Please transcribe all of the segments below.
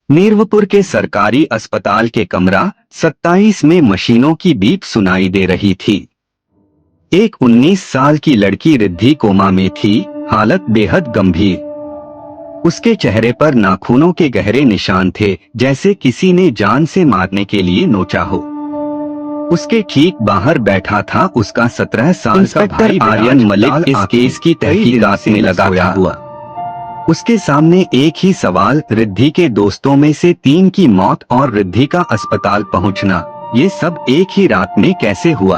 नीरवपुर के सरकारी अस्पताल के कमरा 27 में मशीनों की बीप सुनाई दे रही थी। एक 19 साल की लड़की रिद्धि कोमा में थी, हालत बेहद गंभीर। उसके चेहरे पर नाखूनों के गहरे निशान थे, जैसे किसी ने जान से मारने के लिए नोचा हो। उसके ठीक बाहर बैठा था उसका 17 साल का भाई आर्यन मलिक, इस केस की तहकीकात में लगा हुआ। उसके सामने एक ही सवाल, रिद्धि के दोस्तों में से 3 की मौत और रिद्धि का अस्पताल पहुंचना, ये सब एक ही रात में कैसे हुआ?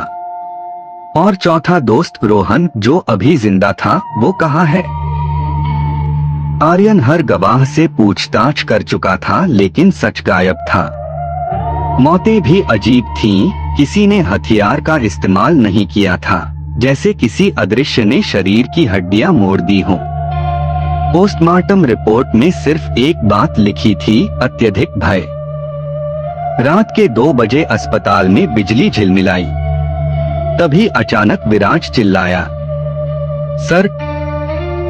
और चौथा दोस्त रोहन, जो अभी जिंदा था, वो कहाँ है? आर्यन हर गवाह से पूछताछ कर चुका था, लेकिन सच गायब था। मौतें भी अजीब थीं, किसी ने हथियार का इस्तेमाल नहीं किया था, जैसे किसी अदृश्य ने शरीर की हड्डियां मोड़ दी हों। पोस्टमार्टम रिपोर्ट में सिर्फ एक बात लिखी थी, अत्यधिक भय। रात के 2 बजे अस्पताल में बिजली झिलमिलाई। तभी अचानक विराज चिल्लाया, सर,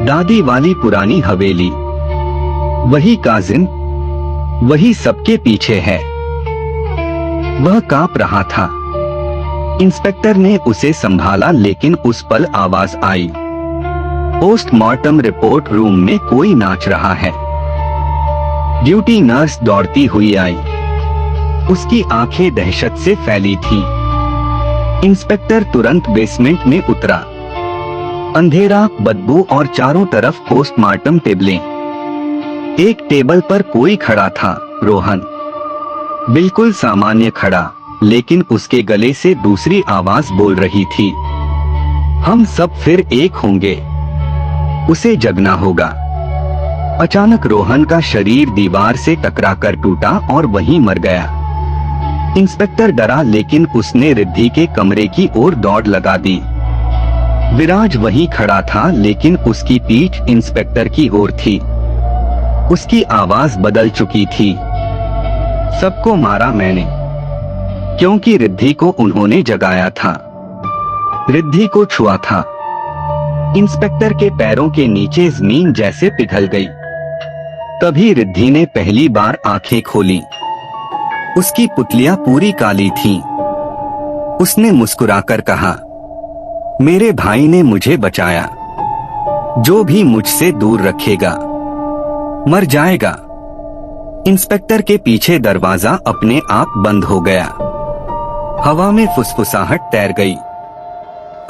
दादी वाली पुरानी हवेली, वही काजिम, वही सबके पीछे है। वह कांप रहा था। इंस्पेक्टर ने उसे संभाला, लेकिन उस पल आवाज आई। पोस्टमार्टम रिपोर्ट रूम में कोई नाच रहा है। ड्यूटी नर्स दौड़ती हुई आई। उसकी आंखें दहशत से फैली थीं। इंस्पेक्टर तुरंत बेसमेंट में उतरा। अंधेरा, बदबू और चारों तरफ पोस्टमार्टम टेबलें। एक टेबल पर कोई खड़ा था, रोहन। बिल्कुल सामान्य खड़ा, लेकिन उसके गले से दूसरी आवाज बोल रही थी, हम सब फिर एक होंगे, उसे जगना होगा। अचानक रोहन का शरीर दीवार से टकराकर टूटा और वहीं मर गया। इंस्पेक्टर डरा, लेकिन उसने रिद्धि के कमरे की ओर दौड़ लगा दी। विराज वहीं खड़ा था, लेकिन उसकी पीठ इंस्पेक्टर की ओर थी। उसकी आवाज बदल चुकी थी, सबको मारा मैंने, क्योंकि रिद्धि को उन्होंने जगाया था, रिद्धि को छुआ था। इंस्पेक्टर के पैरों के नीचे जमीन जैसे पिघल गई। तभी रिद्धि ने पहली बार आंखें खोली। उसकी पुतलियां पूरी काली थीं। उसने मुस्कुराकर कहा, मेरे भाई ने मुझे बचाया। जो भी मुझसे दूर रखेगा मर जाएगा। इंस्पेक्टर के पीछे दरवाजा अपने आप बंद हो गया। हवा में फुसफुसाहट तैर गई।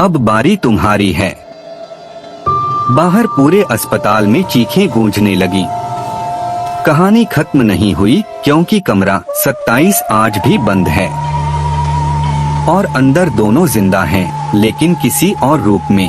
अब बारी तुम्हारी है। बाहर पूरे अस्पताल में चीखें गूंजने लगी। कहानी खत्म नहीं हुई, क्योंकि कमरा 27 आज भी बंद है और अंदर दोनों जिंदा हैं, लेकिन किसी और रूप में।